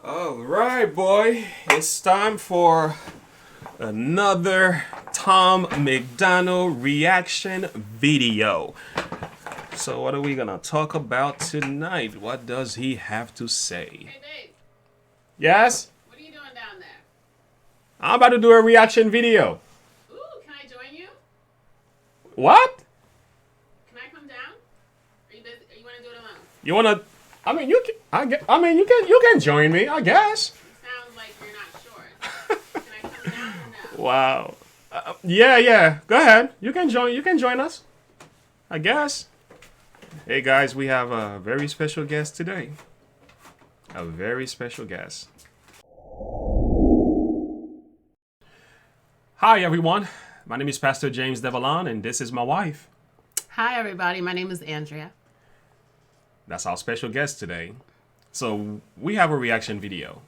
All right, boy. It's time for another Tom MacDonald reaction video. So what are we gonna talk about tonight? What does he have to say? Hey, Dave. Yes? What are you doing down there? I'm about to do a reaction video. Ooh, can I join you? What? Can I come down? Are you busy? Or you want to do it alone? You wanna? I mean, you can. You can join me, I guess. You sound like you're not sure. Can I come down or no? Wow. Yeah. Go ahead. You can join. You can join us. I guess. Hey guys, we have a very special guest today. A very special guest. Hi everyone. My name is Pastor James Devalon, and this is my wife. Hi, everybody. My name is Andrea. That's our special guest today. So we have a reaction video.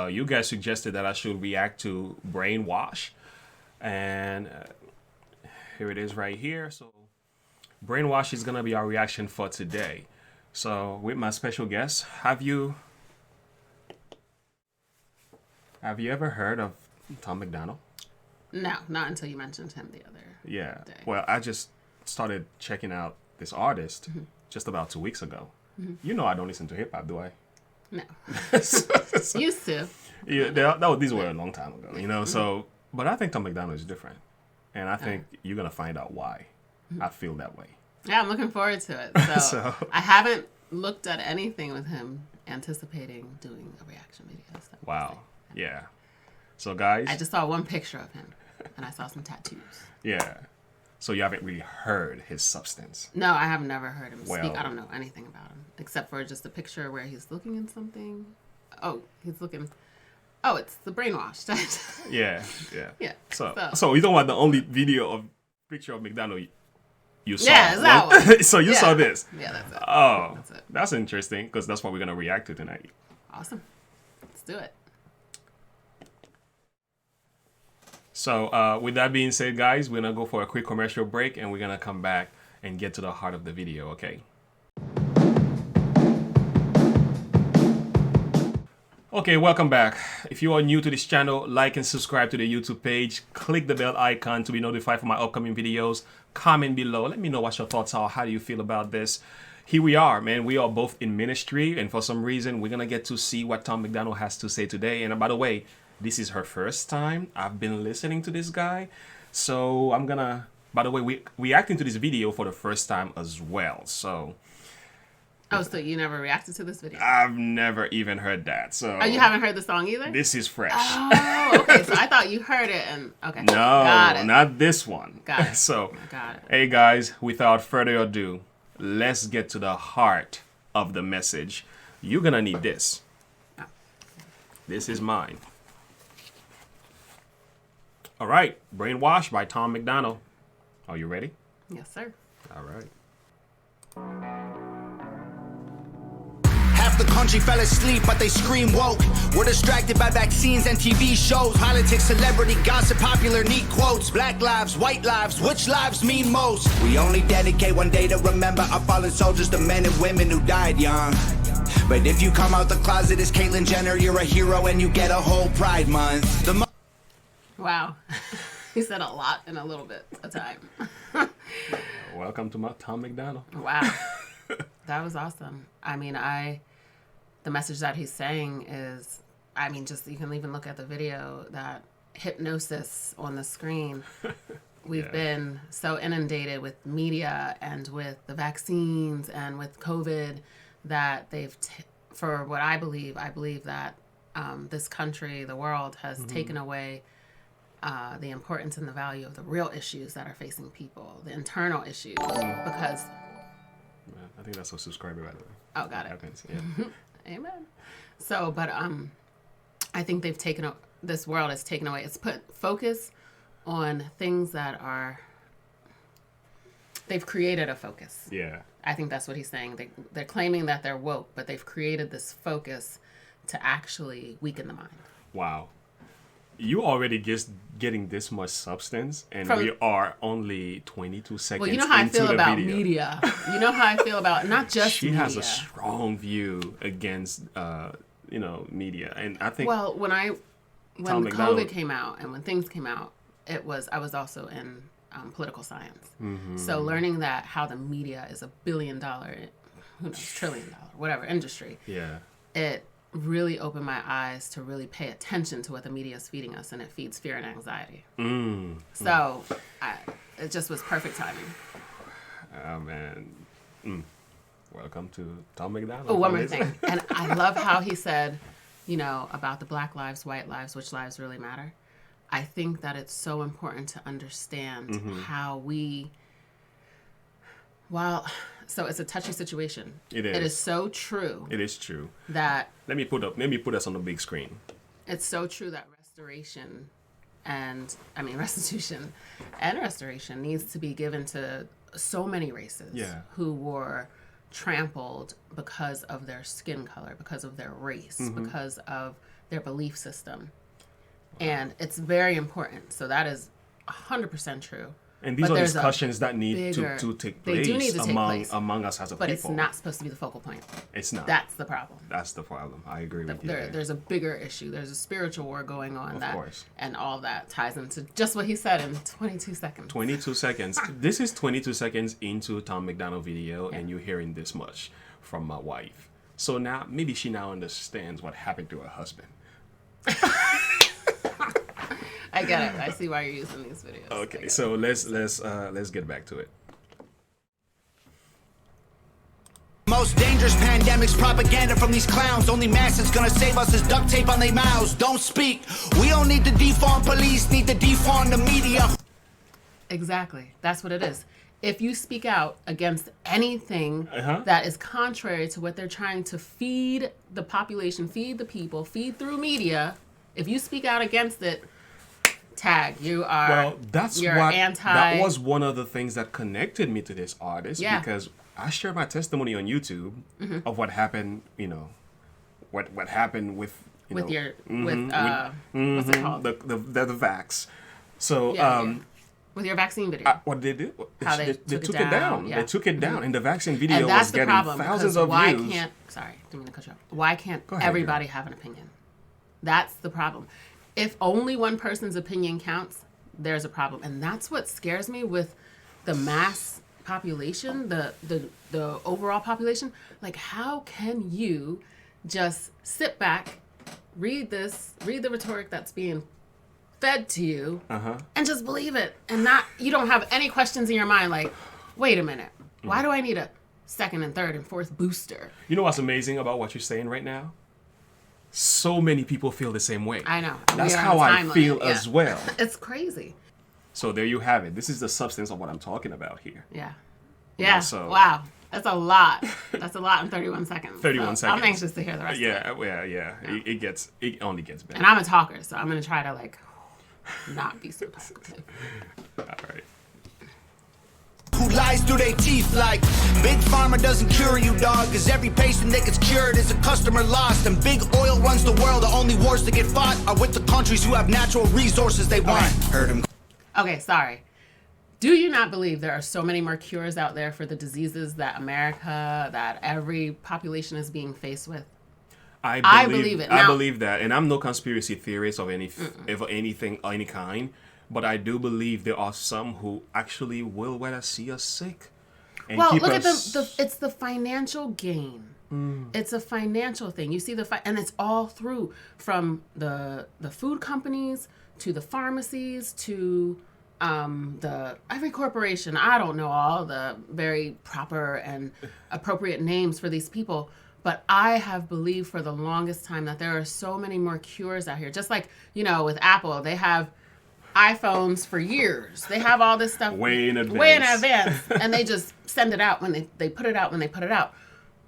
You guys suggested that I should react to Brainwashed, and here it is right here. So Brainwashed is gonna be our reaction for today. So with my special guest, have you ever heard of Tom MacDonald? No, not until you mentioned him the other day. Well, I just started checking out this artist just about 2 weeks ago. You know I don't listen to hip hop, do I? No. So, Used to. yeah, these were a long time ago, you know. So, but I think Tom MacDonald is different, and I think you're gonna find out why I feel that way. Yeah, I'm looking forward to it. So, I haven't looked at anything with him anticipating doing a reaction video. So Wow. Yeah. So, guys. I just saw one picture of him, and I saw some tattoos. Yeah. So you haven't really heard his substance. No, I have never heard him Well, speak. I don't know anything about him except for just a picture where he's looking in something. Oh, he's looking. Oh, it's the Brainwashed. Yeah. Yeah. So you talking about the only video of picture of MacDonald you saw? Yeah, is that one? So you saw this? Yeah, that's it. Oh, That's it. that's interesting because that's what we're gonna react to tonight. Awesome. Let's do it. So with that being said, guys, we're gonna go for a quick commercial break, and we're gonna come back and get to the heart of the video. Okay. Okay, welcome back. If you are new to this channel, like and subscribe to the YouTube page. Click the bell icon to be notified for my upcoming videos. Comment below. Let me know what your thoughts are. How do you feel about this? Here we are, man. We are both in ministry, and for some reason, we're gonna get to see what Tom MacDonald has to say today. And by the way, this is her first time I've been listening to this guy. So I'm gonna, by the way, we reacting to this video for the first time as well. So Oh, so you never reacted to this video? I've never even heard that. So Oh, you haven't heard the song either? This is fresh. Oh, okay. So I thought you heard it and okay. No, Got it. not this one. Got it. So, Got it. hey guys, without further ado, let's get to the heart of the message. You're gonna need this. Oh. This is mine. All right, Brainwashed by Tom MacDonald. Are you ready? Yes, sir. All right. Half the country fell asleep, but they scream woke. We're distracted by vaccines and TV shows. Politics, celebrity, gossip, popular, neat quotes. Black lives, white lives, which lives mean most? We only dedicate one day to remember our fallen soldiers, the men and women who died young. But if you come out the closet as Caitlyn Jenner, you're a hero and you get a whole Pride Month. Wow. He said a lot in a little bit of time. Welcome to my Tom MacDonald. Wow. That was awesome. I mean, the message that he's saying is, I mean, just you can even look at the video, that hypnosis on the screen. We've been so inundated with media and with the vaccines and with COVID that for what I believe that this country, the world, has taken away the importance and the value of the real issues that are facing people, the internal issues, because... I think that's a subscriber, by the way. Oh, got it. Happens. Yeah. Amen. So, but I think this world has taken away, it's put focus on things that are, they've created a focus. Yeah. I think that's what he's saying. They're claiming that they're woke, but they've created this focus to actually weaken the mind. Wow. You already just getting this much substance, and we are only 22 seconds Well, you know how I feel into the about video. media. You know how I feel about not just She media. has a strong view against media. And I think Well, when Tom MacDonald. COVID came out and when things came out, I was also in political science. So learning that how the media is $1 billion, who knows, $1 trillion, whatever industry, Yeah. it really opened my eyes to really pay attention to what the media is feeding us, and it feeds fear and anxiety. So it just was perfect timing. Oh, man. Welcome to Tom MacDonald. Oh, one more thing. And I love how he said, about the black lives, white lives, which lives really matter. I think that it's so important to understand how so it's a touchy situation. It is. It is so true. It is true. That Let me put us on the big screen. it's so true that restitution and restoration needs to be given to so many races who were trampled because of their skin color, because of their race, because of their belief system. And it's very important. So that is 100% true. And these are discussions that need to take place, they do need to take place among us as a but people. it's not supposed to be the focal point. It's not. That's the problem. That's the problem. I agree with you. There's a bigger issue. There's a spiritual war going on. Of course. And all that ties into just what he said in 22 seconds. 22 seconds. This is 22 seconds into Tom MacDonald video, and you're hearing this much from my wife. So now, maybe she now understands what happened to her husband. I get it. I see why you're using these videos. Okay, so let's get back to it. Most dangerous pandemics, propaganda from these clowns. Only mass that's gonna save us is duct tape on their mouths. Don't speak. We don't need to defund police, need to defund the media. Exactly. That's what it is. If you speak out against anything that is contrary to what they're trying to feed the population, feed the people, feed through media, if you speak out against it, tag, you are. Well, anti. That was one of the things that connected me to this artist because I shared my testimony on YouTube of what happened. What happened with what's it called? The vax. So with your vaccine video. What did they do? How they took it down. They took it down, and the vaccine video and that's was the getting problem, thousands of why views. Sorry, didn't mean to cut you off. Why can't ahead, everybody have an opinion? That's the problem. If only one person's opinion counts, there's a problem. And that's what scares me with the mass population, the overall population. Like, how can you just sit back, read the rhetoric that's being fed to you, and just believe it, and you don't have any questions in your mind like, wait a minute, why do I need a second and third and fourth booster? You know what's amazing about what you're saying right now? So many people feel the same way. I know. That's how I feel as well. It's crazy. So there you have it. This is the substance of what I'm talking about here. Yeah. Yeah. So, wow. That's a lot. That's a lot in 31 seconds. 31 seconds. I'm anxious to hear the rest of it. Yeah. It only gets better. And I'm a talker, so I'm going to try to, not be so talkative. All right. Who lies through their teeth like Big Pharma doesn't cure you, dog, cause every patient that gets cured is a customer lost. And big oil runs the world. The only wars that get fought are with the countries who have natural resources they want. Heard him. Okay, sorry. Do you not believe there are so many more cures out there for the diseases that that every population is being faced with? I believe it. I believe that, and I'm no conspiracy theorist of anything, any kind. But I do believe there are some who actually will let us see us sick. And well, look at it's the financial gain. It's a financial thing. You see and it's all through from the food companies to the pharmacies to every corporation. I don't know all the very proper and appropriate names for these people, but I have believed for the longest time that there are so many more cures out here. Just like, with Apple, they have iPhones for years. They have all this stuff way in advance. And they just send it out when they put it out when they put it out.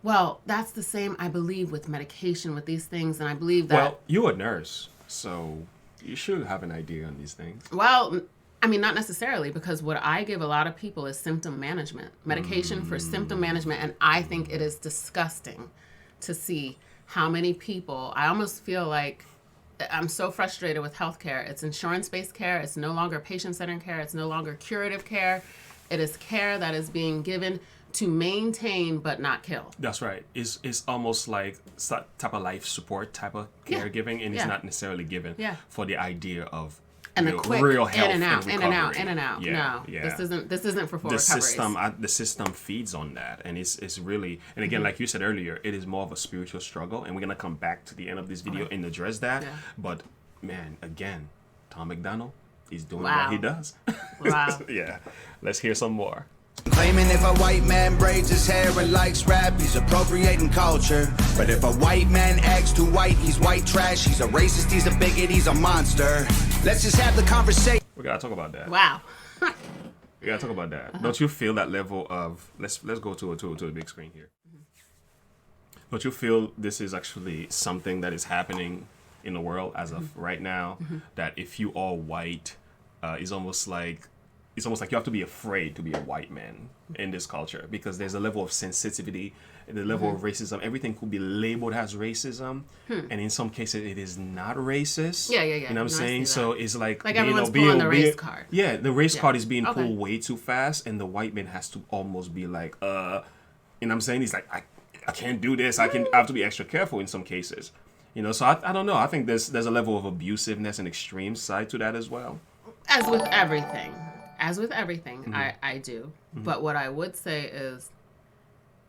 Well, that's the same, I believe, with medication, with these things, and I believe that... Well, you're a nurse, so you should have an idea on these things. Well, I mean, not necessarily, because what I give a lot of people is symptom management. Medication for symptom management, and I think it is disgusting to see how many people... I almost feel like I'm so frustrated with healthcare. It's insurance-based care. It's no longer patient-centered care. It's no longer curative care. It is care that is being given to maintain but not kill. That's right. It's almost like type of life support type of caregiving, and it's not necessarily given for the idea of and the quick real health in and out, and in and out, recovery. in and out. Yeah, no, this isn't for full the recoveries. the system feeds on that, and it's really, and again, like you said earlier, it is more of a spiritual struggle, and we're gonna come back to the end of this video and address that. Yeah. But man, again, Tom MacDonald is doing what he does. Wow. Yeah, let's hear some more. Claiming if a white man braids his hair and likes rap, he's appropriating culture. But if a white man acts too white, he's white trash. He's a racist, he's a bigot, he's a monster. Let's just have the conversation. We gotta talk about that. Wow. We gotta talk about that. Don't you feel that level of let's go to the big screen here. Don't you feel this is actually something that is happening in the world as of right now? That if you are white, it's almost like you have to be afraid to be a white man in this culture, because there's a level of sensitivity, the level of racism. Everything could be labeled as racism, and in some cases it is not racist. Yeah. You know what I'm saying? So it's like everyone's pulling the race card. Yeah, the race card is being pulled way too fast, and the white man has to almost be like, you know what I'm saying? He's like, I can't do this. I have to be extra careful in some cases. You know, so I don't know. I think there's a level of abusiveness and extreme side to that as well. As with everything, I do. But what I would say is,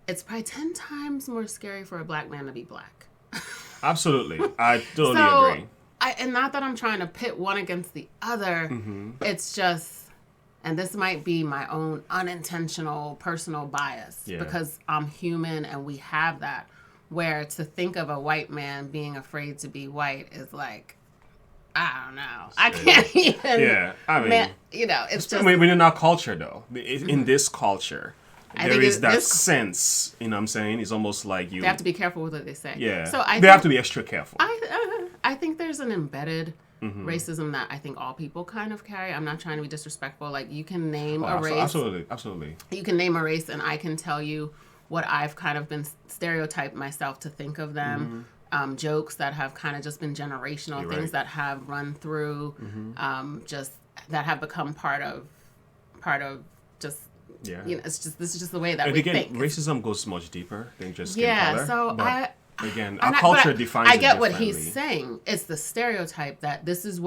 it's probably 10 times more scary for a black man to be black. Absolutely. I totally agree. And not that I'm trying to pit one against the other. It's just, and this might be my own unintentional personal bias, because I'm human and we have that, where to think of a white man being afraid to be white is like, I don't know. I can't even. Yeah, I mean, you know, it's just. I mean, in our culture, though, in this culture, there is that sense. You know what I'm saying? It's almost like you. They have to be careful with what they say. Yeah. So they have to be extra careful. I think there's an embedded racism that I think all people kind of carry. I'm not trying to be disrespectful. Like, you can name a race. Absolutely. You can name a race, and I can tell you what I've kind of been stereotyped myself to think of them. Jokes that have kind of just been generational, things that have run through, just that have become part of just, you know, this is just the way that we think. Racism goes much deeper than just skin color. So again, our culture defines it differently. I get what he's saying. It's the stereotype that this is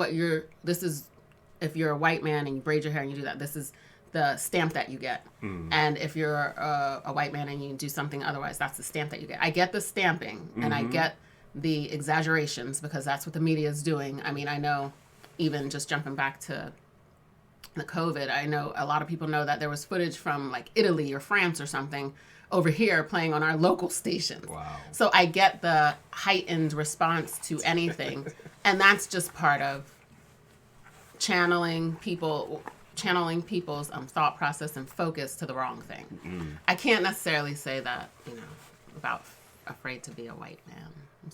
if you're a white man and you braid your hair and you do that, this is the stamp that you get. And if you're a white man and you do something otherwise, that's the stamp that you get. I get the stamping, and I get the exaggerations, because that's what the media is doing. I mean, I know, even just jumping back to the COVID, I know a lot of people know that there was footage from like Italy or France or something over here playing on our local stations. Wow. So I get the heightened response to anything. And that's just part of channeling people's thought process and focus to the wrong thing. I can't necessarily say that, you know, about afraid to be a white man.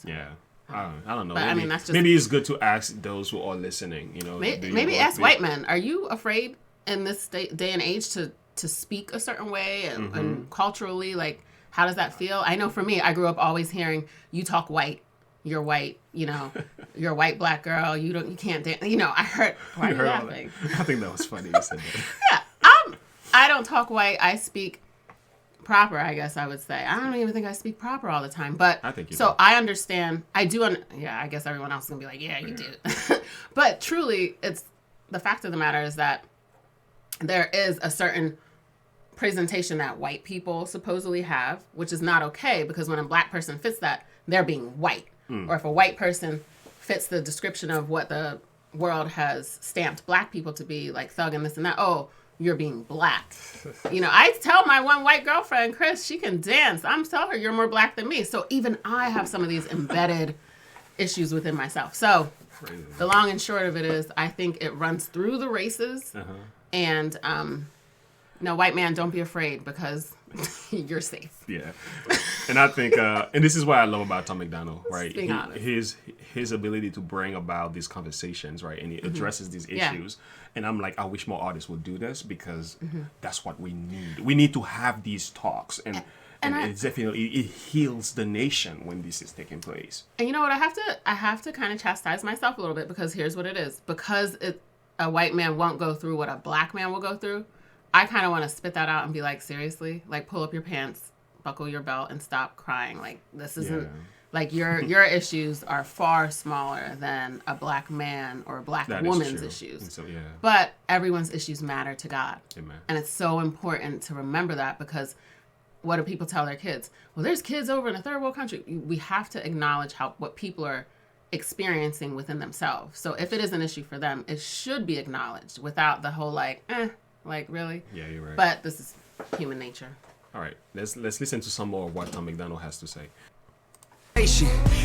Yeah. I don't know. But maybe, I mean, that's just, maybe it's good to ask those who are listening, you know. Maybe ask white men, are you afraid in this day and age to speak a certain way and culturally, like, how does that feel? I know for me, I grew up always hearing, you talk white, you're white, you know, you're a white black girl, you can't dance. You know, I heard, why are you laughing? I think that was funny you said that. Yeah, I don't talk white, I speak proper, I guess I would say. I don't even think I speak proper all the time, but I think you so do. I understand. I do. I guess everyone else is gonna be like, yeah, you do. But truly, it's the fact of the matter is that there is a certain presentation that white people supposedly have, which is not okay, because when a black person fits that, they're being white. Or if a white person fits the description of what the world has stamped black people to be, like thug and this and that, oh, you're being black. You know, I tell my one white girlfriend, Chris, she can dance. I'm telling her, you're more black than me. So even I have some of these embedded issues within myself. So the long and short of it is, I think it runs through the races. And, no, white man, don't be afraid, because you're safe. Yeah. And I think, and this is what I love about Tom MacDonald, right? Being honest. His ability to bring about these conversations, right? And he addresses these issues. And I'm like, I wish more artists would do this, because that's what we need. We need to have these talks. And it definitely, it heals the nation when this is taking place. And you know what? I have to kind of chastise myself a little bit, because here's what it is. Because a white man won't go through what a black man will go through, I kind of want to spit that out and be like, seriously, like pull up your pants, buckle your belt, and stop crying. Like this isn't like your issues are far smaller than a black man or a black woman's issues. So, but everyone's issues matter to God. Amen. And it's so important to remember that, because what do people tell their kids? Well, there's kids over in a third world country. We have to acknowledge what people are experiencing within themselves. So if it is an issue for them, it should be acknowledged without the whole like really. Yeah, you're right. But this is human nature. All right, let's listen to some more of what MacDonald has to say.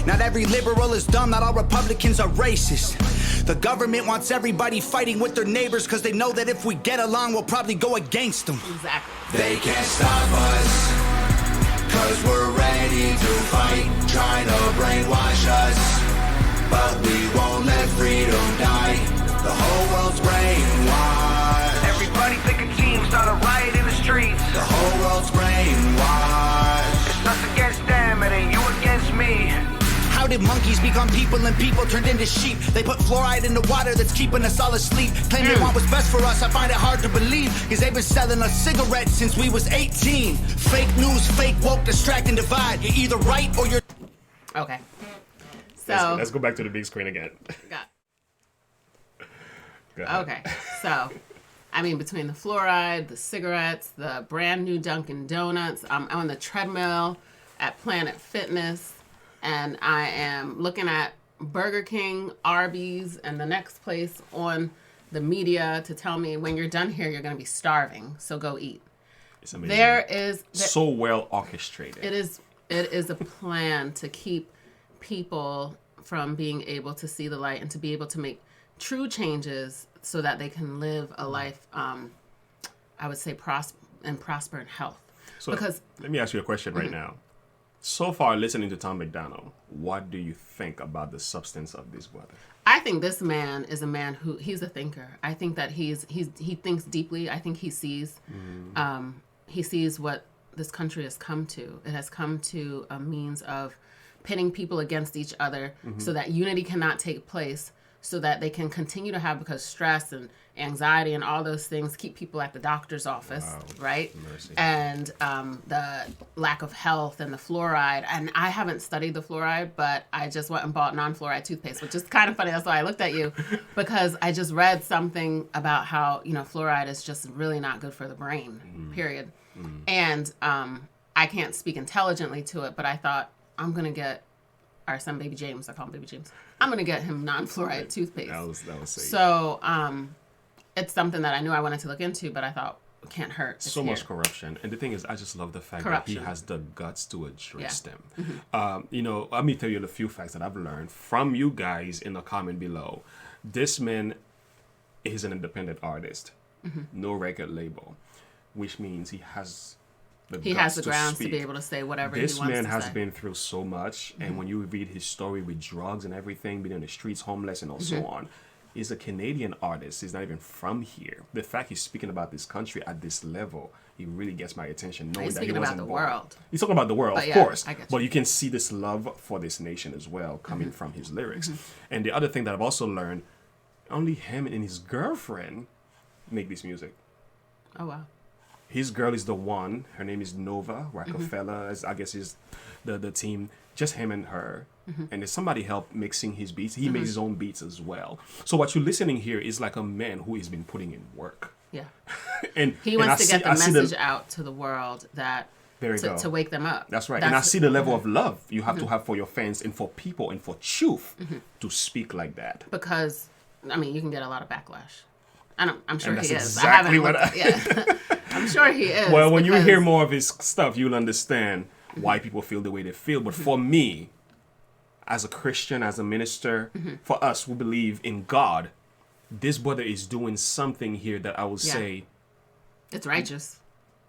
Not every liberal is dumb, not all Republicans are racist. The government wants everybody fighting with their neighbors because they know that if we get along, we'll probably go against them. Exactly. They can't stop us, because we're ready to fight, trying to brainwash us. But we won't let freedom die. The whole world's brainwashed. Everybody pick a team, start a riot in the streets. The whole world's brainwashed. It's us against them, it ain't you against me. How did monkeys become people and people turned into sheep? They put fluoride in the water that's keeping us all asleep. Claim they want what's best for us, I find it hard to believe. Cause they've been selling us cigarettes since we was 18. Fake news, fake woke, distract and divide. You're either right or you're... Okay. So let's go back to the big screen again. Okay. So, I mean, between the fluoride, the cigarettes, the brand new Dunkin' Donuts, I'm on the treadmill at Planet Fitness, and I am looking at Burger King, Arby's, and the next place on the media to tell me when you're done here, you're going to be starving. So go eat. It's amazing. There is so well orchestrated. It is a plan to keep people from being able to see the light and to be able to make true changes so that they can live a life, I would say, prosper in health. So because let me ask you a question right now. So far, listening to Tom MacDonald, what do you think about the substance of this brother? I think this man is a man who, he's a thinker. I think that he thinks deeply. I think he sees what this country has come to. It has come to a means of pitting people against each other so that unity cannot take place, so that they can continue to have, because stress and anxiety and all those things keep people at the doctor's office, right? Mercy. And the lack of health and the fluoride. And I haven't studied the fluoride, but I just went and bought non-fluoride toothpaste, which is kind of funny. That's why I looked at you, because I just read something about how, fluoride is just really not good for the brain, period. And I can't speak intelligently to it, but I thought, I'm going to get our son, Baby James, I call him Baby James, I'm going to get him non-fluoride toothpaste. That was safe. So it's something that I knew I wanted to look into, but I thought it can't hurt. It's so much corruption. And the thing is, I just love the fact that he has the guts to address them. Let me tell you a few facts that I've learned from you guys in the comment below. This man is an independent artist, no record label, which means he has the grounds to be able to say whatever he wants to say. This man has been through so much, and when you read his story with drugs and everything, being on the streets, homeless, and so on, he's a Canadian artist. He's not even from here. The fact he's speaking about this country at this level, he really gets my attention. Knowing he's that he speaking wasn't about the born. world. He's talking about the world, But of course. I get you. But you can see this love for this nation as well coming from his lyrics. And the other thing that I've also learned, only him and his girlfriend make this music. Oh, wow. His girl is the one. Her name is Nova Rockefeller. I guess is the team. Just him and her. And there's somebody help mixing his beats. He makes his own beats as well. So what you're listening here is like a man who has been putting in work. Yeah. and he wants to get the message out to the world that to wake them up. That's right. And I see the level of love you have to have for your fans and for people and for truth to speak like that. Because, I mean, you can get a lot of backlash. I'm sure he is. Exactly I'm sure he is. Well, when you hear more of his stuff, you'll understand why people feel the way they feel. But for me, as a Christian, as a minister, for us who believe in God, this brother is doing something here that I would say... It's righteous.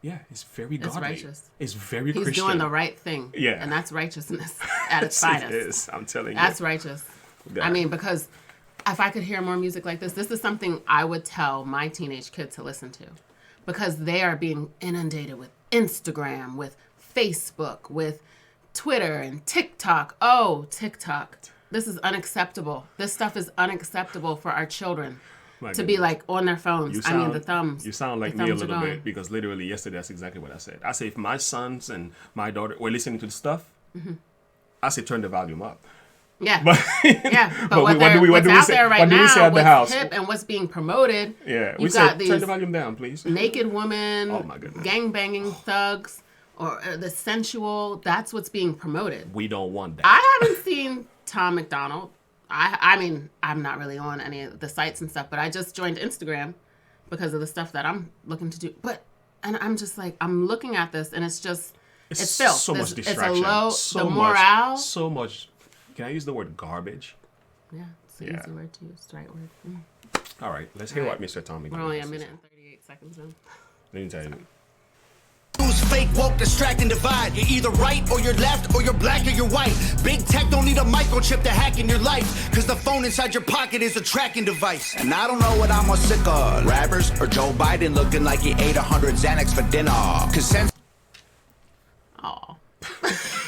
Yeah, it's very godly. It's righteous. It's very He's Christian. He's doing the right thing. Yeah. And that's righteousness at its finest. It is, I'm telling you. That's righteous. Yeah. I mean, because if I could hear more music like this is something I would tell my teenage kids to listen to. Because they are being inundated with Instagram, with Facebook, with Twitter and TikTok. Oh, TikTok. This is unacceptable. This stuff is unacceptable for our children. My to be goodness. like on their phones. The thumbs. You sound like the me a thumbs are little going. bit because literally yesterday that's exactly what I said. I say if my sons and my daughter were listening to the stuff, I say turn the volume up. Yeah. But Yeah. But what do we what's out say? there right What do we say now, at the what's house? hip and what's being promoted. Yeah, we you've say got turn these the volume down, please. naked women, Oh, my goodness. gang-banging thugs, or the sensual. That's what's being promoted. We don't want that. I haven't seen Tom MacDonald. I mean, I'm not really on any of the sites and stuff, but I just joined Instagram because of the stuff that I'm looking to do. And I'm just like, I'm looking at this, and it's just, it's filth. So much distraction. It's a low, so the much, morale. So much. Can I use the word garbage? Yeah, it's an easy word to use. It's the right word. All right, let's hear what Mr. Tommy. We're only a minute and 38 seconds in. Let me tell you. News, fake, woke, distract, and divide. You're either right or you're left, or you're black or you're white. Big tech don't need a microchip to hack in your life, cause the phone inside your pocket is a tracking device. And I don't know what I'm more sick of, rappers or Joe Biden looking like he ate 100 Xanax for dinner. Cause since Oh.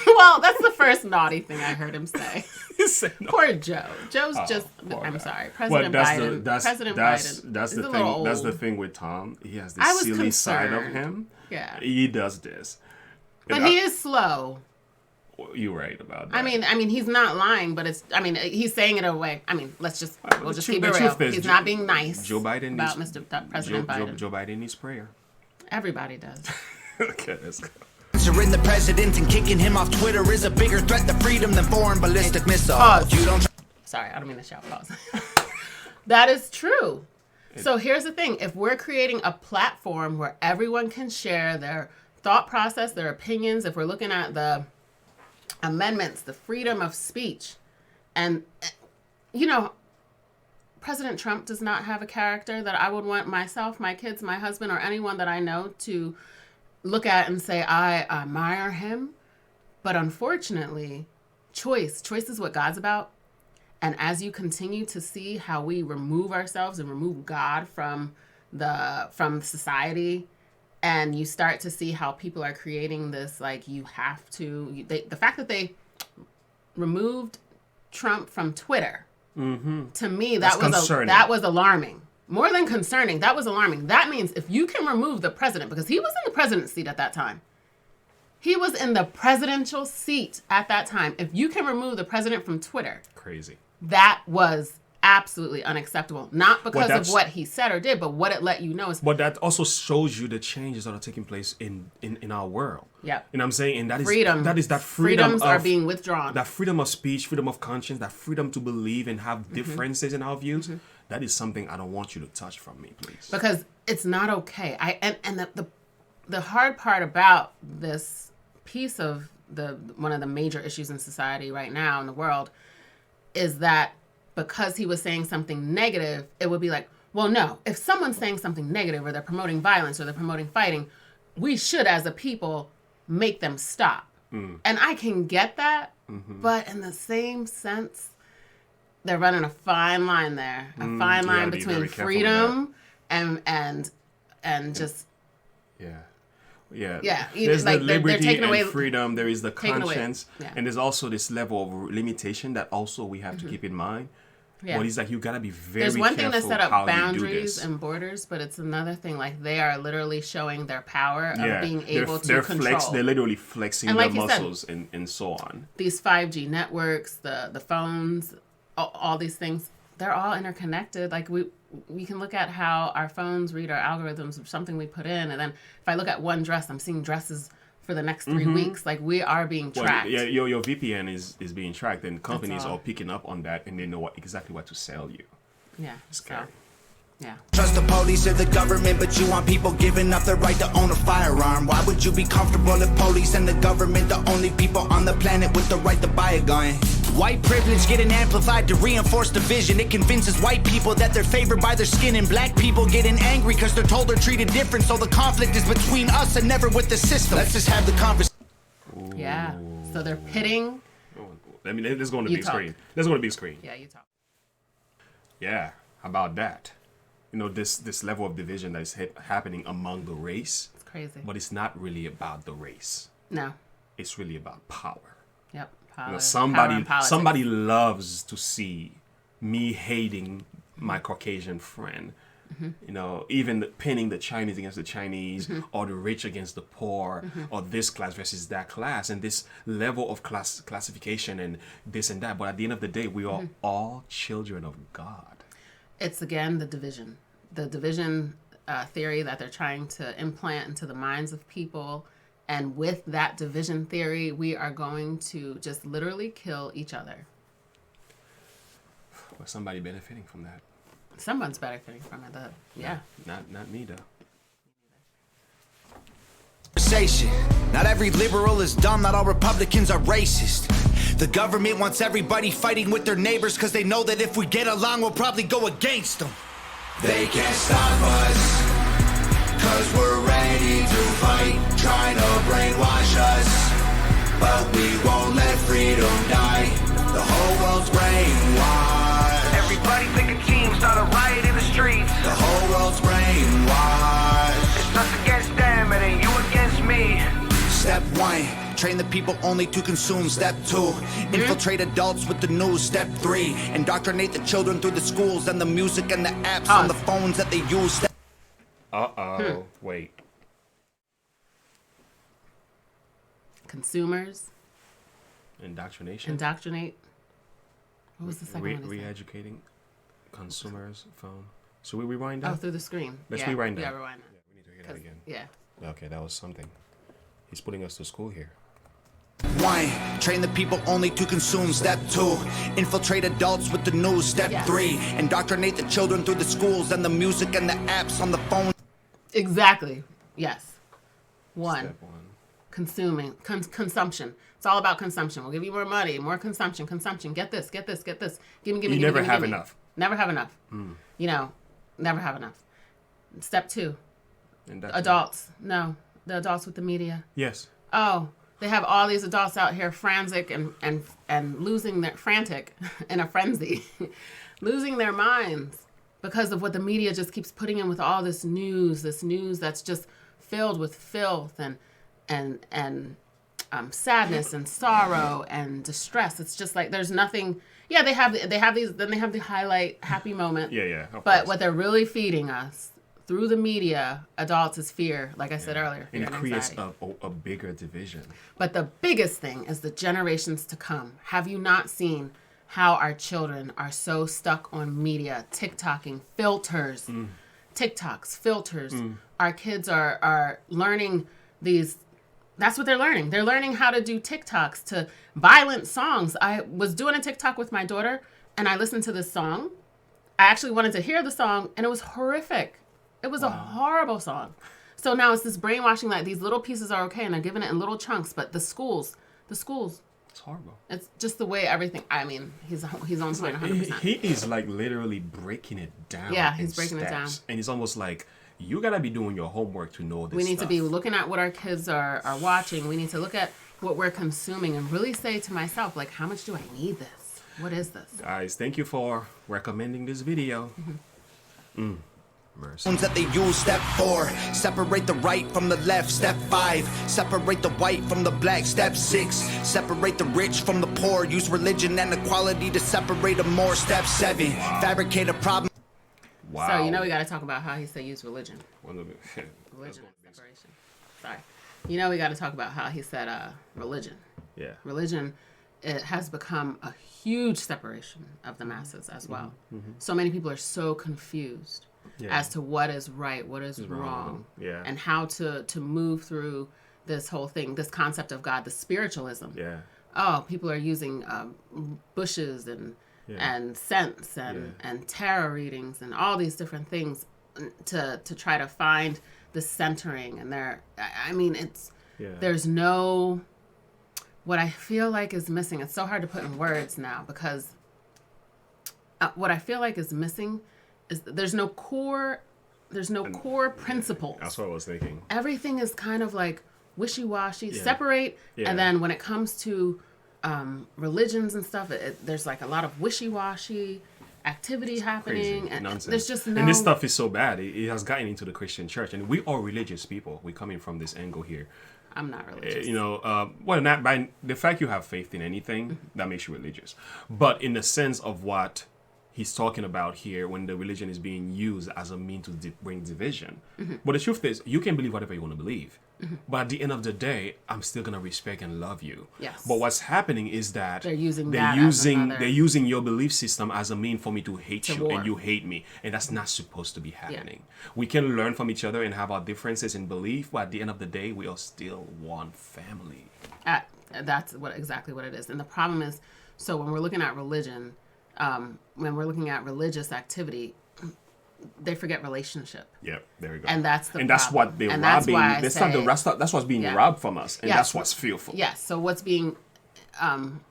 Well, that's the first naughty thing I heard him say. He said no. Poor Joe. Joe's just, poor I'm guy. sorry, Well, President that's Biden. that's President that's Biden that's is the a thing. little That's the old. thing with Tom. He has I this was silly side of concerned. him. Yeah. He does this. But And he is slow. You're right about that. I mean, he's not lying, but it's, I mean, he's saying it away. I mean, we'll just the keep truth it real. is, He's not being nice Joe Biden about needs, President Biden. Joe Biden needs prayer. Everybody does. Okay, let's go. censoring the president and kicking him off Twitter is a bigger threat to freedom than foreign ballistic missiles. Pause. You don't Sorry, I don't mean to shout. Pause. That is true. So here's the thing. If we're creating a platform where everyone can share their thought process, their opinions, if we're looking at the amendments, the freedom of speech, and, you know, President Trump does not have a character that I would want myself, my kids, my husband, or anyone that I know to look at and say, I admire him. But unfortunately, choice is what God's about. And as you continue to see how we remove ourselves and remove God from society, and you start to see how people are creating this, like, you have to, the fact that they removed Trump from Twitter, to me, that was alarming. More than concerning, that was alarming. That means if you can remove the president, because he was in the president's seat at that time. He was in the presidential seat at that time. If you can remove the president from Twitter, Crazy. that was absolutely unacceptable. Not because of what he said or did, but what it let you know is. But that also shows you the changes that are taking place in our world. Yep. You know what I'm saying? And that is Freedom. that is that freedom Freedoms of, are being withdrawn. That freedom of speech, freedom of conscience, that freedom to believe and have differences in our views. That is something I don't want you to touch from me, please. Because it's not okay. And the hard part about this piece of one of the major issues in society right now in the world is that because he was saying something negative, it would be like, well, no, if someone's saying something negative or they're promoting violence or they're promoting fighting, we should, as a people, make them stop. And I can get that, but in the same sense, they're running a fine line there, a fine line between freedom and just Yeah. There's the like they're liberty taking away and freedom. There is the taking away. conscience, Yeah. and there's also this level of limitation that also we have to keep in mind. Yeah. But it's like you gotta be very There's one thing to careful set how up you do boundaries this. and borders, but it's another thing. Like they are literally showing their power of being able to control. They're literally flexing And their like you said, muscles and so on. These 5G networks, the phones, all these things, they're all interconnected. Like we can look at how our phones read our algorithms of something we put in, and then if I look at one dress, I'm seeing dresses for the next 3 weeks. Like we are being tracked. Well, yeah, your VPN is being tracked, and companies are picking up on that, and they know exactly what to sell you. Yeah. Scary. So, yeah. trust the police or the government, but you want people giving up their right to own a firearm. Why would you be comfortable if police and the government the only people on the planet with the right to buy a gun? White privilege getting amplified to reinforce division. It convinces white people that they're favored by their skin, and black people getting angry because they're told they're treated different. So the conflict is between us and never with the system. Let's just have the conversation. Yeah. So they're pitting. Let's go on the You big talk. screen. Let's go on the big screen. Yeah, you talk. Yeah, how about that? You know, this level of division that is happening among the race, It's crazy. but it's not really about the race. No. It's really about power. Yep. Power. You know, Power in politics. somebody loves to see me hating my Caucasian friend. You know, even pinning the Chinese against the Chinese, or the rich against the poor, or this class versus that class, and this level of classification and this and that. But at the end of the day, we are all children of God. It's again the division theory that they're trying to implant into the minds of people. And with that division theory, we are going to just literally kill each other. Was somebody benefiting from that? Someone's benefiting from it. Yeah. Not me, though. Not every liberal is dumb, not all Republicans are racist. The government wants everybody fighting with their neighbors because they know that if we get along, we'll probably go against them. They can't stop us, cause we're ready to fight, trying to brainwash us. But we won't let freedom die, the whole world's brainwashed. Everybody pick a team, start a riot in the streets. The whole world's brainwashed. It's us against them, it ain't you against me. Step 1, train the people only to consume. Step 2, infiltrate adults with the news. Step 3, indoctrinate the children through the schools and the music and the apps on the phones that they use. Step Wait. Consumers. Indoctrination? Indoctrinate. What was the second one? Re-educating consumers phone. So we rewind that? Oh, through the screen. Let's rewind that. Yeah, rewind. Yeah, we need to hear that again. Yeah. Okay, that was something. He's putting us to school here. 1, train the people only to consume. Step 2, infiltrate adults with the news. Step 3, indoctrinate the children through the schools and the music and the apps on the phone. Exactly. Yes. 1. Step 1. Consuming. Consumption. It's all about consumption. We'll give you more money, more consumption. Get this. Give me. You never have enough. Never have enough. You know, never have enough. Step 2. Adults. No. The adults with the media. Yes. Oh, they have all these adults out here frantic and losing their frantic in a frenzy, losing their minds because of what the media just keeps putting in with all this news that's just filled with filth and sadness and sorrow and distress. It's just like there's nothing. Yeah, they have these. Then they have the highlight happy moment. Yeah. But what they're really feeding us through the media, adults, is fear, like I said earlier. And it creates a bigger division. But the biggest thing is the generations to come. Have you not seen how our children are so stuck on media, TikToking, filters, TikToks, filters? Our kids are learning these. That's what they're learning. They're learning how to do TikToks to violent songs. I was doing a TikTok with my daughter, and I listened to this song. I actually wanted to hear the song, and it was horrific. It was a horrible song. So now it's this brainwashing that these little pieces are okay, and they're giving it in little chunks. But the schools. It's horrible. It's just the way everything. I mean, he's on point 100%. He is like literally breaking it down. Yeah, he's breaking it down. And it's almost like you gotta be doing your homework to know this. We need to be looking at what our kids are watching. We need to look at what we're consuming and really say to myself, like, how much do I need this? What is this? Guys, thank you for recommending this video. Mercy. That they use. Step 4, separate the right from the left. Step 5, separate the white from the black. Step 6, separate the rich from the poor. Use religion and equality to separate them more. Step 7, fabricate a problem. Wow. So, you know, we got to talk about how he said use religion. Religion and separation. Sorry. You know, we got to talk about how he said religion. Yeah. Religion, it has become a huge separation of the masses as well. So many people are so confused as to what is right, what is wrong, and how to move through this whole thing, this concept of God, the spiritualism. Yeah. Oh, people are using bushes and scents and tarot readings and all these different things to try to find the centering. And there's no, what I feel like is missing. It's so hard to put in words now because what I feel like is missing is there's no core principles. That's what I was thinking. Everything is kind of like wishy-washy, separate, and then when it comes to religions and stuff, there's like a lot of wishy-washy activity happening. Crazy. And nonsense. There's just no... And this stuff is so bad. It has gotten into the Christian church, and we are religious people. We're coming from this angle here. I'm not religious. Well, not by the fact you have faith in anything that makes you religious, but in the sense of what he's talking about here when the religion is being used as a mean to bring division. But the truth is, you can believe whatever you want to believe. But at the end of the day, I'm still gonna respect and love you. Yes. But what's happening is that they're using your belief system as a mean for me to hate you, and you hate me, and that's not supposed to be happening. We can learn from each other and have our differences in belief, but at the end of the day, we are still one family. That's exactly what it is. And the problem is, so when we're looking at religion, when we're looking at religious activity, they forget relationship. Yeah, there we go. And that's that's what they're robbing. That's what's being robbed from us, and that's what's fearful. Yes. So what's being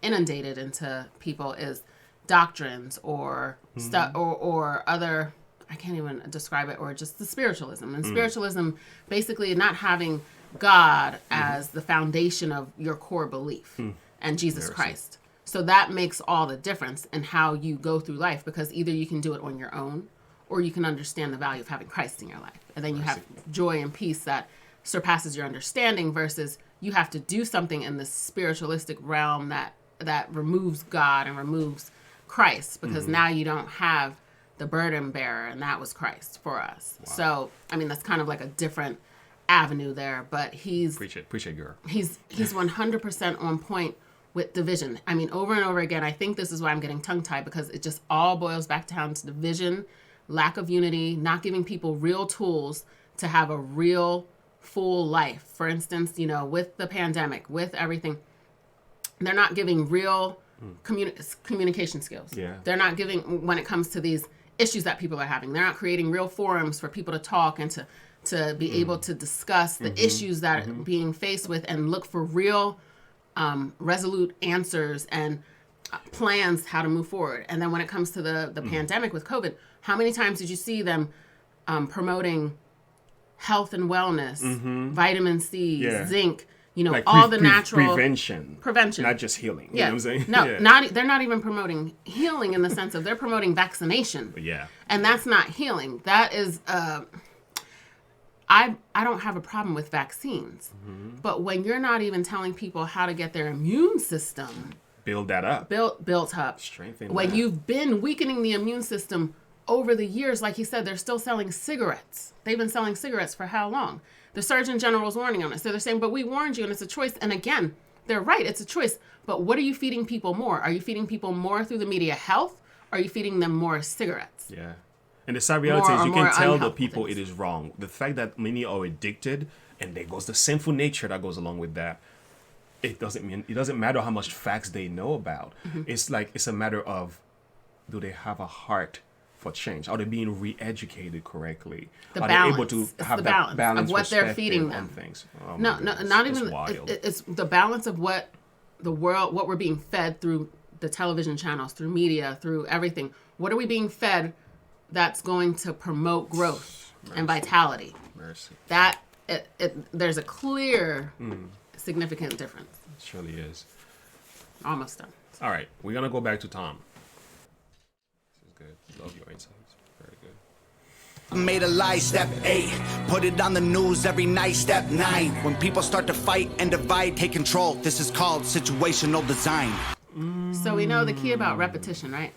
inundated into people is doctrines or stuff or other. I can't even describe it, or just the spiritualism. And spiritualism, basically, not having God as the foundation of your core belief and Jesus Christ. So that makes all the difference in how you go through life, because either you can do it on your own, or you can understand the value of having Christ in your life. And then you have joy and peace that surpasses your understanding, versus you have to do something in the spiritualistic realm that removes God and removes Christ, because now you don't have the burden bearer, and that was Christ for us. Wow. So, I mean, that's kind of like a different avenue there, but he's... Preach it, girl. He's 100% on point with division. I mean, over and over again, I think this is why I'm getting tongue-tied, because it just all boils back down to division, lack of unity, not giving people real tools to have a real full life. For instance, with the pandemic, with everything, they're not giving real communication skills. Yeah. They're not giving, when it comes to these issues that people are having, they're not creating real forums for people to talk and to be able to discuss the issues that are being faced with, and look for real resolute answers and plans how to move forward. And then when it comes to the pandemic with COVID, how many times did you see them promoting health and wellness, vitamin C, zinc, like all the natural prevention, not just healing. Yeah. You know what I'm saying? No, they're not even promoting healing in the sense of they're promoting vaccination. Yeah. And that's not healing. That is, I don't have a problem with vaccines, but when you're not even telling people how to get their immune system built up, strengthen when you've been weakening the immune system over the years, like he said, they're still selling cigarettes. They've been selling cigarettes for how long? The Surgeon General's warning on it. So they're saying, but we warned you, and it's a choice. And again, they're right. It's a choice. But what are you feeding people more? Are you feeding people more through the media health? Or are you feeding them more cigarettes? Yeah. And the sad reality is you can tell the people it is wrong. The fact that many are addicted, and there goes the sinful nature that goes along with that. It doesn't matter how much facts they know about. It's a matter of, do they have a heart for change? Are they being re-educated correctly? Are they able to have that balance of what they're feeding them? Things? Not even. It's the balance of what the world, what we're being fed through the television channels, through media, through everything. What are we being fed that's going to promote growth and vitality? There's a clear, significant difference. It surely is. Almost done. All right, we're gonna go back to Tom. This is good. Love your insights. Very good. Made a lie, step 8. Put it on the news every night, step 9. When people start to fight and divide, take control. This is called situational design. So we know the key about repetition, right?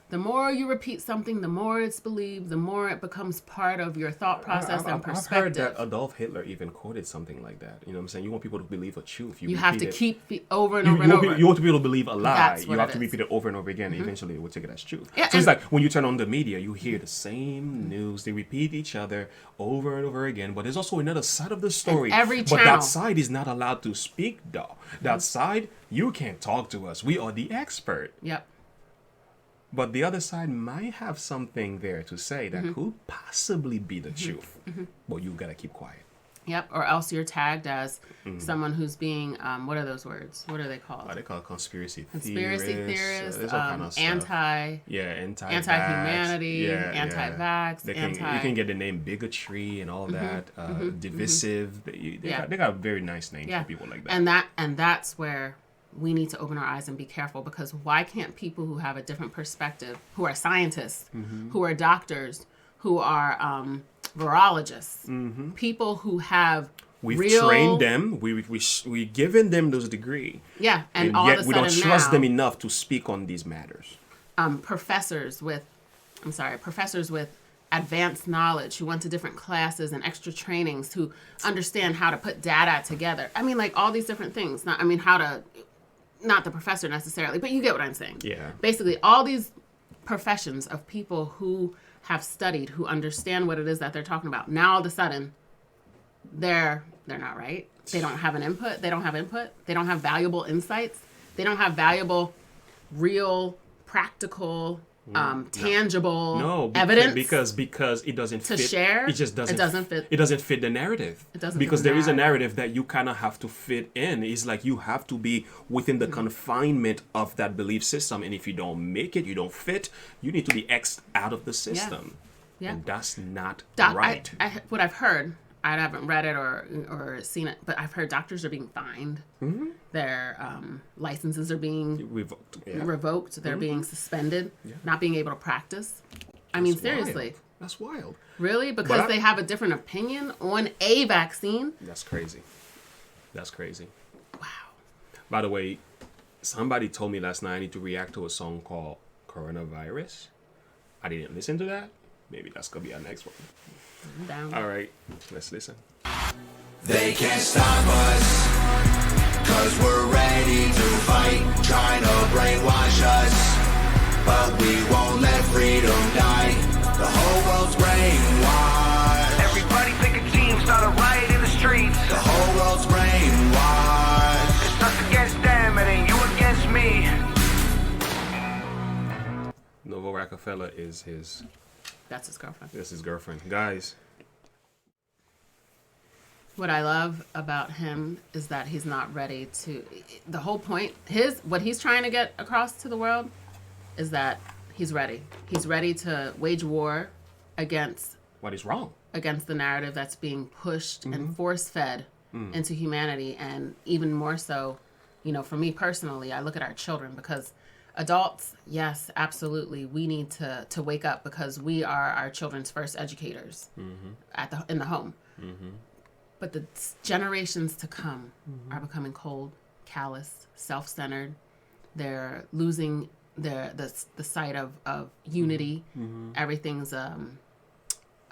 The more you repeat something, the more it's believed, the more it becomes part of your thought process and perspective. I've heard that Adolf Hitler even quoted something like that. You know what I'm saying? You want people to believe a truth. You have to keep over and over and over. You want people to believe a lie. You have to repeat it over and over again. Eventually, it will take it as truth. Yeah, so it's like when you turn on the media, you hear the same news. They repeat each other over and over again. But there's also another side of the story. Every channel. But that side is not allowed to speak, though. That side, you can't talk to us. We are the expert. Yep. But the other side might have something there to say that could possibly be the truth. But you gotta keep quiet. Yep, or else you're tagged as someone who's being, what are those words? What are they called? They call it conspiracy theorists, kind of anti-humanity, anti-vax, You can get the name bigotry and all that, divisive. They got a very nice name for people like that. And that's where we need to open our eyes and be careful, because why can't people who have a different perspective, who are scientists, who are doctors, who are virologists, people who have We've trained them, we've given them those degrees. Yeah, and all yet of a we sudden don't trust them enough to speak on these matters. professors with advanced knowledge who went to different classes and extra trainings to understand how to put data together. I mean, like all these different things. Not the professor necessarily, but you get what I'm saying. Yeah. Basically, all these professions of people who have studied, who understand what it is that they're talking about. Now all of a sudden, they're not right. They don't have an input. They don't have input. They don't have valuable insights. They don't have valuable, real, practical, tangible evidence because it doesn't to fit. share. It just doesn't. It doesn't fit. It doesn't fit the narrative. It doesn't because fit the there is a narrative. narrative that you kind of have to fit in. It's like you have to be within the confinement of that belief system, and if you don't make it, you don't fit. You need to be X'd out of the system. Yeah. And that's not Doc, right. what I've heard, I haven't read it or seen it, but I've heard doctors are being fined. Mm-hmm. Their licenses are being Revoked. Yeah. revoked. They're being suspended, not being able to practice. I mean, seriously. Wild. That's wild. Really? Because they have a different opinion on a vaccine? That's crazy. That's crazy. Wow. By the way, somebody told me last night I need to react to a song called Coronavirus. I didn't listen to that. Maybe that's going to be our next one. I'm down. All right, let's listen. They can't stop us, cause we're ready to fight, trying to brainwash us. But we won't let freedom die. The whole world's brainwashed. Everybody pick a team, start a riot in the streets. The whole world's brainwashed. It's us against them, it ain't you against me. Novo Rockefeller is his... That's his girlfriend. That's his girlfriend. Guys. What I love about him is that he's not ready to... The whole point, what he's trying to get across to the world is that he's ready. He's ready to wage war against... What is wrong? Against the narrative that's being pushed and force-fed into humanity. And even more so, for me personally, I look at our children because... Adults, yes, absolutely. We need to wake up because we are our children's first educators in the home. Mm-hmm. But the generations to come are becoming cold, callous, self-centered. They're losing the sight of unity. Everything's a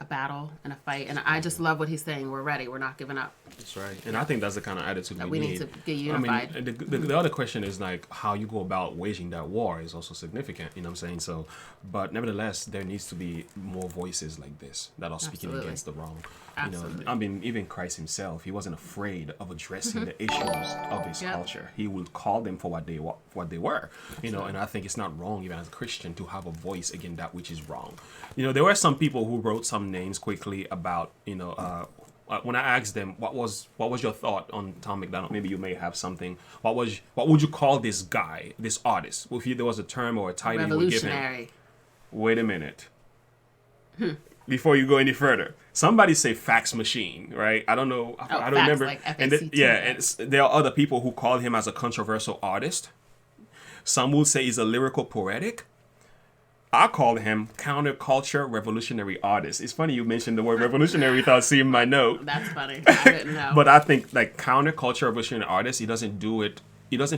battle and a fight. And I just love what he's saying. We're ready. We're not giving up. That's right. And I think that's the kind of attitude That we we need to get unified. I mean, the other question is like how you go about waging that war is also significant. You know what I'm saying? So, but nevertheless, there needs to be more voices like this that are speaking Absolutely. against the wrong. Absolutely. I mean, even Christ himself, he wasn't afraid of addressing the issues of his culture. He would call them for what they were. And I think it's not wrong even as a Christian to have a voice against that which is wrong. There were some people who wrote some names quickly about when I asked them what was your thought on Tom MacDonald, maybe you may have something. What would you call this guy, this artist? If there was a term or a title you would give him. Revolutionary. Wait a minute. Before you go any further, somebody say fax machine, right? I don't know. I don't fax, remember. like And there are other people who call him as a controversial artist. Some will say he's a lyrical poetic. I called him counterculture revolutionary artist. It's funny you mentioned the word revolutionary without seeing my note. That's funny. I didn't know. But I think like counterculture revolutionary artist, he doesn't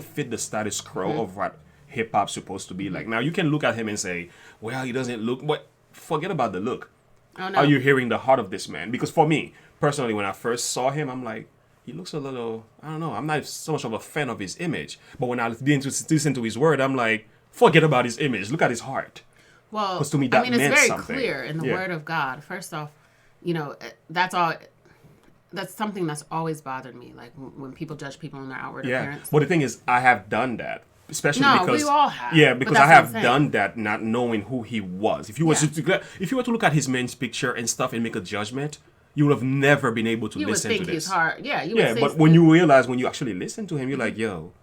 fit the status quo of what hip hop's supposed to be like. Now you can look at him and say, well, he doesn't look, but forget about the look. Oh, no. Are you hearing the heart of this man? Because for me, personally, when I first saw him, I'm like, he looks a little, I don't know, I'm not so much of a fan of his image. But when I listen to his word, I'm like, forget about his image. Look at his heart. Well, 'Cause to me, that it's meant very something. clear in the Yeah. Word of God. First off, that's all. That's something that's always bothered me. Like when people judge people on their outward appearance. But the thing is, I have done that. Especially No, because we all have. Yeah, But because that's I what I'm have saying. done that not knowing who he was. If you were to look at his men's picture and stuff and make a judgment, you would have never been able to You would listen to think this. he's hard. Yeah, you Yeah, would but say when you realize, when you actually listen to him, you're like, yo,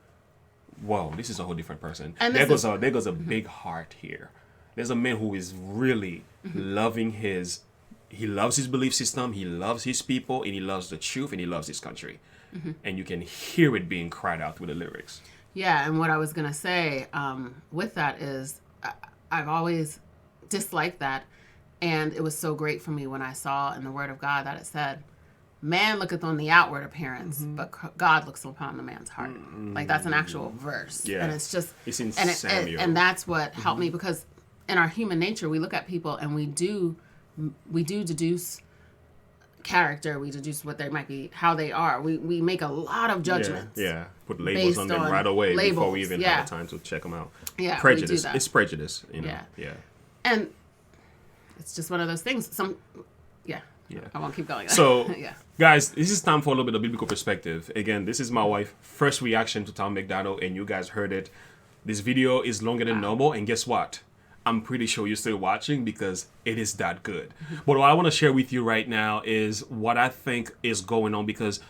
whoa, this is a whole different person. And There this goes a big heart here. There's a man who is really loving he loves his belief system, he loves his people, and he loves the truth, and he loves his country. And you can hear it being cried out with the lyrics. Yeah, and what I was gonna say with that is, I've always disliked that, and it was so great for me when I saw in the Word of God that it said, man looketh on the outward appearance, but God looks upon the man's heart. Like that's an actual verse. Yeah. And it's just, It's in and Samuel. and that's what helped me, because in our human nature, we look at people and we do deduce character, we deduce what they might be, how they are. We make a lot of judgments. Yeah. Put labels on them right away before we even have time to check them out. Yeah, prejudice. we do that. It's prejudice. You know? Yeah. And it's just one of those things. Yeah. I won't keep going. So, yeah. guys, this is time for a little bit of biblical perspective. Again, this is my wife' first reaction to Tom MacDonald, and you guys heard it. This video is longer than normal, and guess what? I'm pretty sure you're still watching because it is that good. But what I want to share with you right now is what I think is going on, because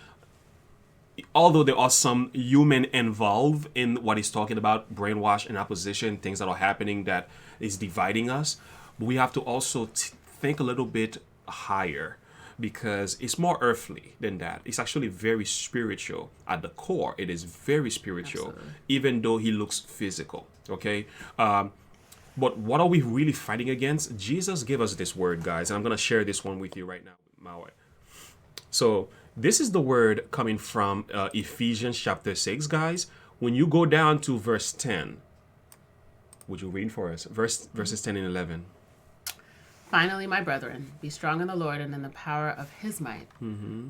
although there are some human involved in what he's talking about, brainwash and opposition, things that are happening that is dividing us, we have to also think a little bit higher, because it's more earthly than that. It's actually very spiritual at the core. It is very spiritual. Absolutely. Even though he looks physical. Okay. But what are we really fighting against? Jesus gave us this word, guys, and I'm going to share this one with you right now, my way. So this is the word coming from Ephesians chapter 6, guys. When you go down to verse 10, would you read for us? Verses 10 and 11. Finally, my brethren, be strong in the Lord and in the power of his might.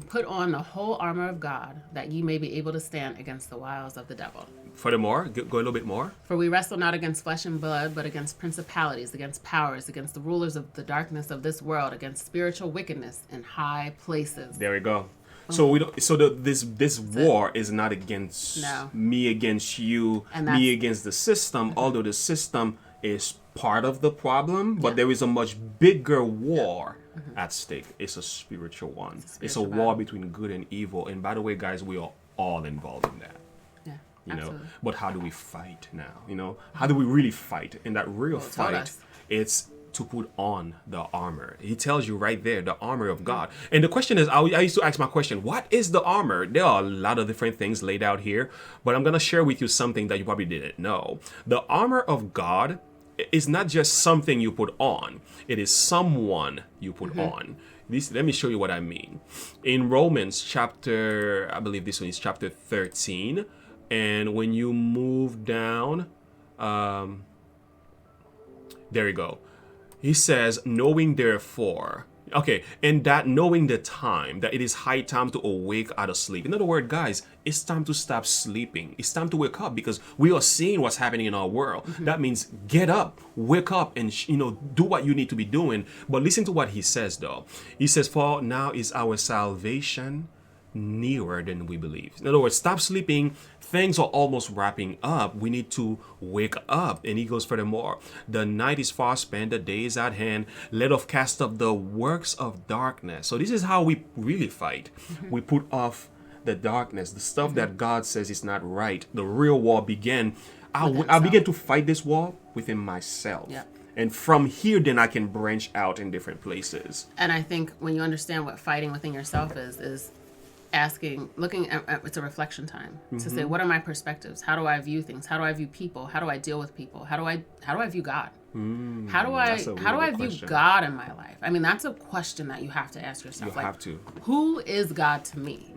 Put on the whole armor of God, that ye may be able to stand against the wiles of the devil. Furthermore, go a little bit more. For we wrestle not against flesh and blood, but against principalities, against powers, against the rulers of the darkness of this world, against spiritual wickedness in high places. There we go. So we don't. So this war is not against me against you, me against the system. Although the system is part of the problem, but there is a much bigger war at stake. It's a spiritual one. It's a war between good and evil. And by the way, guys, we are all involved in that. Yeah, you absolutely. know. But how do we fight now? You know, how do we really fight? And that real fight, it's to put on the armor. He tells you right there, the armor of God. And the question is, I used to ask my question, what is the armor? There are a lot of different things laid out here, but I'm going to share with you something that you probably didn't know. The armor of God is not just something you put on. It is someone you put on. Let me show you what I mean. In Romans chapter, I believe this one is chapter 13. And when you move down, there you go. He says, knowing therefore, okay, and that knowing the time, that it is high time to awake out of sleep. In other words, guys, it's time to stop sleeping. It's time to wake up, because we are seeing what's happening in our world. That means get up, wake up, and do what you need to be doing. But listen to what he says, though. He says, for now is our salvation nearer than we believe. In other words, stop sleeping. Things are almost wrapping up. We need to wake up. And he goes furthermore, the night is far spent, the day is at hand. Let us cast off the works of darkness. So this is how we really fight. We put off the darkness, the stuff that God says is not right. The real war began. I'll begin to fight this war within myself. Yeah. And from here, then I can branch out in different places. And I think when you understand what fighting within yourself is looking at it's a reflection time to say, what are my perspectives? How do I view things? How do I view people? How do I deal with people? How do I view God? How do I view God in my life? I mean, that's a question that you have to ask yourself. You have to. Who is God to me?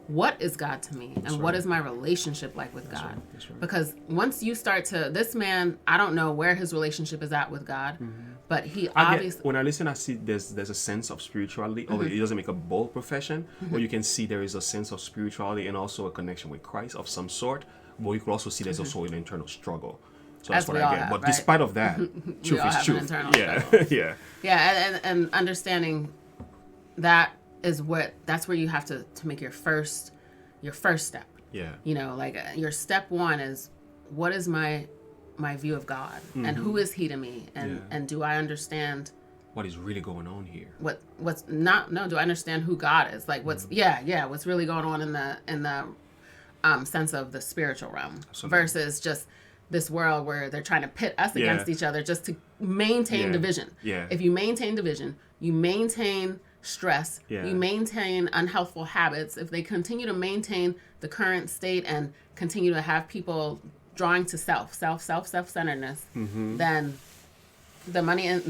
What is God to me? And what is my relationship like with God? That's right. Because once you start to, this man, I don't know where his relationship is at with God, but he obviously... When I listen, I see there's a sense of spirituality, although he doesn't make a bold profession, but you can see there is a sense of spirituality and also a connection with Christ of some sort, but you can also see there's also an internal struggle. So that's what I get. But despite of that, truth is truth. Yeah. Yeah, and understanding that is that's where you have to make your first step. Yeah. You know, like your step one is, what is my view of God, and who is he to me, and do I understand what is really going on here? Do I understand who God is? Like what's really going on in the sense of the spiritual realm. Absolutely. Versus just this world where they're trying to pit us against each other just to maintain division. Yeah. If you maintain division, you maintain stress, you maintain unhealthful habits. If they continue to maintain the current state and continue to have people drawing to self-centeredness, then the money and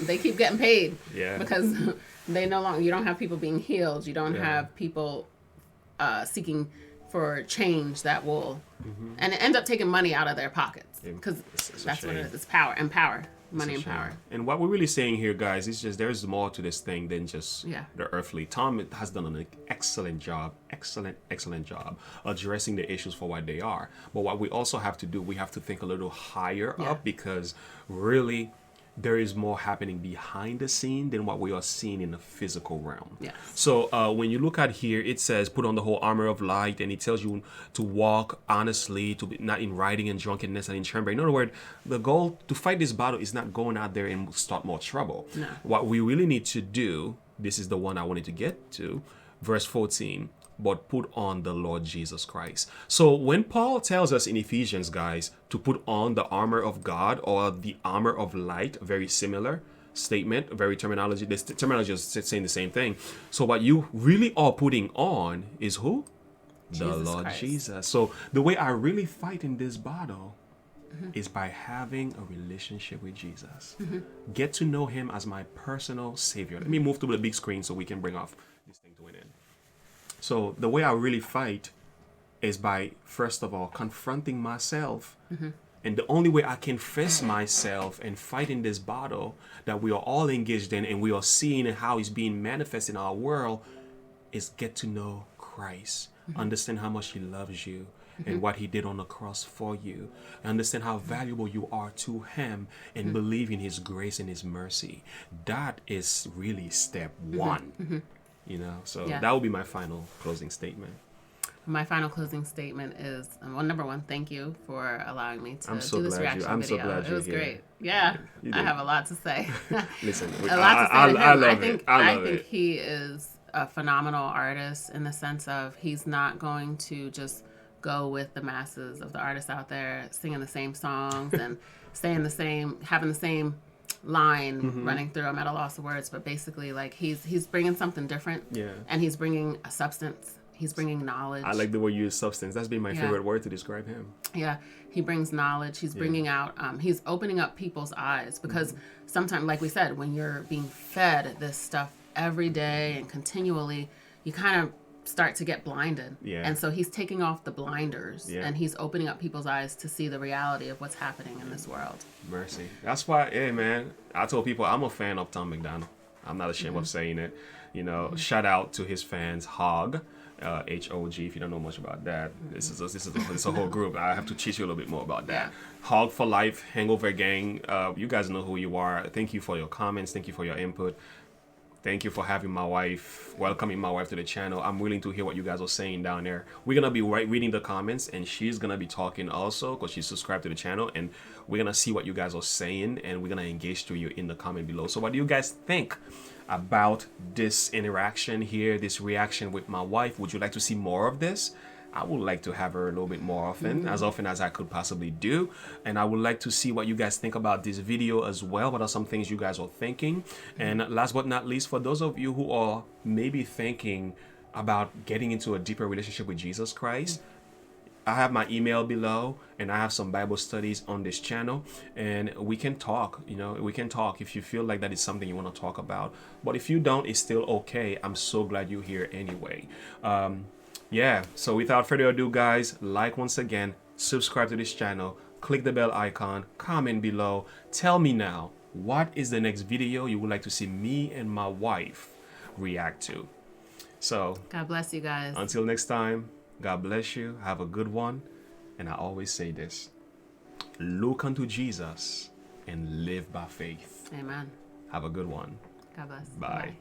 they keep getting paid. Yeah. Because they no longer, you don't have people being healed. You don't have people seeking for change that will, and end up taking money out of their pockets, because It's a that's what it shame. is. It's power and power, money and Shame. power. And what we're really saying here, guys, is just there's more to this thing than just Yeah. the earthly. Tom has done an excellent job addressing the issues for what they are. But what we also have to do, we have to think a little higher Yeah. up, because really there is more happening behind the scene than what we are seeing in the physical realm. Yes. So when you look at here, it says put on the whole armor of light, and it tells you to walk honestly, to be not in rioting and drunkenness and in trembling. In other words, the goal to fight this battle is not going out there and start more trouble. No. What we really need to do, this is the one I wanted to get to, verse 14, but put on the Lord Jesus Christ. So when Paul tells us in Ephesians, guys, to put on the armor of God or the armor of light, very similar statement, very terminology. This terminology is saying the same thing. So what you really are putting on is who? The Jesus Lord Christ. Jesus. So the way I really fight in this battle is by having a relationship with Jesus. Get to know him as my personal savior. Let me move to the big screen so we can bring off this thing to an end. So the way I really fight is by, first of all, confronting myself. And the only way I can face myself and fight in this battle that we are all engaged in and we are seeing how it's being manifested in our world is get to know Christ. Understand how much he loves you and what he did on the cross for you. Understand how valuable you are to him and believe in his grace and his mercy. That is really step one. You know, so Yeah. that will be my final closing statement. My final closing statement is, well, number one, thank you for allowing me to I'm so do this glad reaction I'm so video. glad It you're was here. great. Yeah, You I did. have a lot to say. Listen, A lot to say to him. I love think, it. I love think it. he is a phenomenal artist in the sense of he's not going to just go with the masses of the artists out there singing the same songs and saying the same, having the same line running through. I'm at a loss of words, but basically, like he's bringing something different. Yeah. And he's bringing a substance. He's bringing knowledge. I like the word you use, substance. That's been my favorite word to describe him. Yeah, he brings knowledge. He's bringing out, he's opening up people's eyes, because sometimes, like we said, when you're being fed this stuff every day and continually, you kind of start to get blinded. Yeah. And so he's taking off the blinders and he's opening up people's eyes to see the reality of what's happening in this world. Mercy. That's why, hey man, I told people I'm a fan of Tom MacDonald. I'm not ashamed of saying it. You know, shout out to his fans, Hog. H-O-G, if you don't know much about that. This is a whole group. I have to teach you a little bit more about that. Hog for Life, Hangover Gang. You guys know who you are. Thank you for your comments. Thank you for your input. Thank you for having my wife, welcoming my wife to the channel. I'm willing to hear what you guys are saying down there. We're going to be reading the comments, and she's going to be talking also because she's subscribed to the channel, and we're going to see what you guys are saying, and we're going to engage to you in the comment below. So what do you guys think about this interaction here, this reaction with my wife? Would you like to see more of this? I would like to have her a little bit more often as I could possibly do. And I would like to see what you guys think about this video as well. What are some things you guys are thinking? And last but not least, for those of you who are maybe thinking about getting into a deeper relationship with Jesus Christ, I have my email below, and I have some Bible studies on this channel, and we can talk. You know, we can talk if you feel like that is something you want to talk about. But if you don't, it's still okay. I'm so glad you're here anyway. Yeah, so without further ado, guys, like once again, subscribe to this channel, click the bell icon, comment below. Tell me now, what is the next video you would like to see me and my wife react to? So, God bless you guys. until next time, God bless you. Have a good one. And I always say this: look unto Jesus and live by faith. Amen. Have a good one. God bless. Bye. Bye.